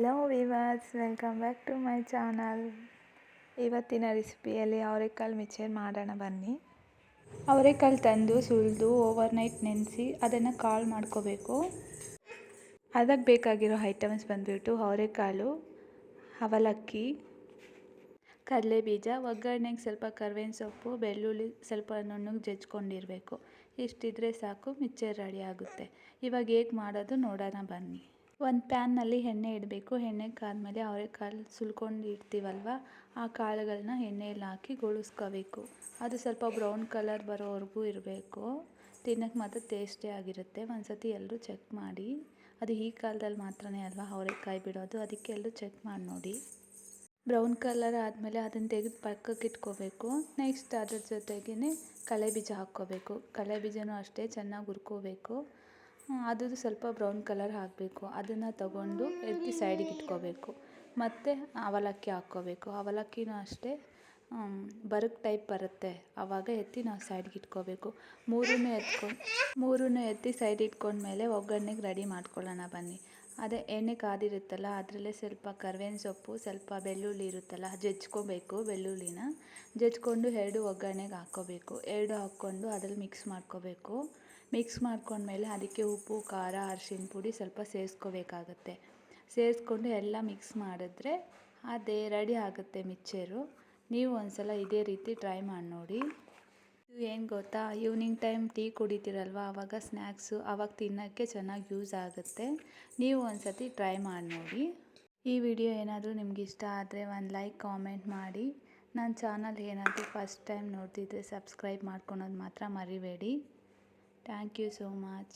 Hello viewers, welcome back to my channel. ಇವತ್ತಿನ ರೆಸಿಪಿಯಲ್ಲಿ ಅವರೆಕಾಳು ಮಿಕ್ಚರ್ ಮಾಡೋಣ ಬನ್ನಿ. ಅವರೆಕಾಳು ತಂದು ಸುಲಿದು ಓವರ್ನೈಟ್ ನೆನೆಸಿ ಅದನ್ನು ಕಾಳು ಮಾಡ್ಕೋಬೇಕು. ಅದಕ್ಕೆ ಬೇಕಾಗಿರೋ ಐಟಮ್ಸ್ ಬಂದುಬಿಟ್ಟು ಅವರೆಕಾಳು, ಅವಲಕ್ಕಿ, ಕಡಲೆಬೀಜ, ಒಗ್ಗರಣೆಗೆ ಸ್ವಲ್ಪ ಕರಿಬೇವಿನ ಸೊಪ್ಪು, ಬೆಳ್ಳುಳ್ಳಿ ಸ್ವಲ್ಪ ನುಣ್ಣಗೆ ಜಜ್ಕೊಂಡಿರಬೇಕು. ಇಷ್ಟಿದ್ರೆ ಸಾಕು, ಮಿಕ್ಚರ್ ರೆಡಿ ಆಗುತ್ತೆ. ಇವಾಗ ಹೇಗೆ ಮಾಡೋದು ನೋಡೋಣ ಬನ್ನಿ. ಒಂದು ಪ್ಯಾನ್ನಲ್ಲಿ ಎಣ್ಣೆ ಇಡಬೇಕು. ಎಣ್ಣೆ ಕಾದ್ಮೇಲೆ ಅವರೆಕಾಳು ಸುಲ್ಕೊಂಡು ಇಡ್ತೀವಲ್ವ, ಆ ಕಾಳುಗಳನ್ನ ಎಣ್ಣೆಯಲ್ಲಿ ಹಾಕಿ ಗೋಳಿಸ್ಕೋಬೇಕು. ಅದು ಸ್ವಲ್ಪ ಬ್ರೌನ್ ಕಲರ್ ಬರೋವರೆಗೂ ಇರಬೇಕು. ತಿನ್ನೋಕ್ಕೆ ಮಾತ್ರ ಟೇಸ್ಟೇ ಆಗಿರುತ್ತೆ. ಒಂದು ಸತಿ ಎಲ್ಲರೂ ಚೆಕ್ ಮಾಡಿ. ಅದು ಈ ಕಾಲದಲ್ಲಿ ಮಾತ್ರನೇ ಅಲ್ವಾ ಅವರೆಕಾಯಿ ಬಿಡೋದು, ಅದಕ್ಕೆ ಎಲ್ಲರೂ ಚೆಕ್ ಮಾಡಿ ನೋಡಿ. ಬ್ರೌನ್ ಕಲರ್ ಆದಮೇಲೆ ಅದನ್ನು ತೆಗೆದು ಪಕ್ಕಕ್ಕೆ ಇಟ್ಕೋಬೇಕು. ನೆಕ್ಸ್ಟ್ ಅದ್ರ ಜೊತೆಗೇ ಕಡಲೆಬೀಜ ಹಾಕ್ಕೋಬೇಕು. ಕಡಲೆಬೀಜನೂ ಅಷ್ಟೇ ಚೆನ್ನಾಗಿ ಹುರ್ಕೋಬೇಕು. ಅದು ಸ್ವಲ್ಪ ಬ್ರೌನ್ ಕಲರ್ ಆಗಬೇಕು. ಅದನ್ನು ತಗೊಂಡು ಎತ್ತಿ ಸೈಡಿಗೆ ಇಟ್ಕೋಬೇಕು. ಮತ್ತು ಅವಲಕ್ಕಿ ಹಾಕ್ಕೋಬೇಕು. ಅವಲಕ್ಕಿನೂ ಅಷ್ಟೇ ಬರಕ್ ಟೈಪ್ ಬರುತ್ತೆ, ಆವಾಗ ಎತ್ತಿ ನಾವು ಸೈಡ್ಗೆ ಇಟ್ಕೋಬೇಕು. ಮೂರನ್ನು ಎತ್ತಿ ಸೈಡ್ ಇಟ್ಕೊಂಡ್ಮೇಲೆ ಒಗ್ಗರಣೆಗೆ ರೆಡಿ ಮಾಡ್ಕೊಳ್ಳೋಣ ಬನ್ನಿ. ಅದೇ ಎಣ್ಣೆ ಕಾದಿರುತ್ತಲ್ಲ, ಅದರಲ್ಲೇ ಸ್ವಲ್ಪ ಕರಿಬೇವಿನ ಸೊಪ್ಪು, ಸ್ವಲ್ಪ ಬೆಳ್ಳುಳ್ಳಿ ಇರುತ್ತಲ್ಲ, ಜಜ್ಕೋಬೇಕು. ಬೆಳ್ಳುಳ್ಳಿನ ಜಜ್ಕೊಂಡು ಎರಡು ಒಗ್ಗರಣೆಗೆ ಹಾಕ್ಕೋಬೇಕು. ಎರಡು ಹಾಕ್ಕೊಂಡು ಅದ್ರಲ್ಲಿ ಮಿಕ್ಸ್ ಮಾಡ್ಕೋಬೇಕು. ಮಿಕ್ಸ್ ಮಾಡ್ಕೊಂಡ್ಮೇಲೆ ಅದಕ್ಕೆ ಉಪ್ಪು, ಖಾರ, ಅರಿಶಿನ ಪುಡಿ ಸ್ವಲ್ಪ ಸೇರಿಸ್ಕೋಬೇಕಾಗತ್ತೆ. ಸೇರಿಸ್ಕೊಂಡು ಎಲ್ಲ ಮಿಕ್ಸ್ ಮಾಡಿದ್ರೆ ಅದೇ ರೆಡಿ ಆಗುತ್ತೆ ಮಿಕ್ಚರು. ನೀವು ಒಂದ್ಸಲ ಇದೇ ರೀತಿ ಟ್ರೈ ಮಾಡಿ ನೋಡಿ. ಇದು ಏನು ಗೊತ್ತಾ, ಈವ್ನಿಂಗ್ ಟೈಮ್ ಟೀ ಕುಡಿತೀರಲ್ವ, ಆವಾಗ ಸ್ನ್ಯಾಕ್ಸು ಆವಾಗ ತಿನ್ನೋಕ್ಕೆ ಚೆನ್ನಾಗಿ ಯೂಸ್ ಆಗುತ್ತೆ. ನೀವು ಒಂದ್ಸತಿ ಟ್ರೈ ಮಾಡಿ ನೋಡಿ. ಈ ವಿಡಿಯೋ ಏನಾದರೂ ನಿಮ್ಗೆ ಇಷ್ಟ ಆದರೆ ಒಂದು ಲೈಕ್, ಕಾಮೆಂಟ್ ಮಾಡಿ. ನನ್ನ ಚಾನಲ್ ಏನಾದರೂ ಫಸ್ಟ್ ಟೈಮ್ ನೋಡ್ತಿದ್ರೆ ಸಬ್ಸ್ಕ್ರೈಬ್ ಮಾಡ್ಕೊಳೋದು ಮಾತ್ರ ಮರಿಬೇಡಿ. Thank you so much.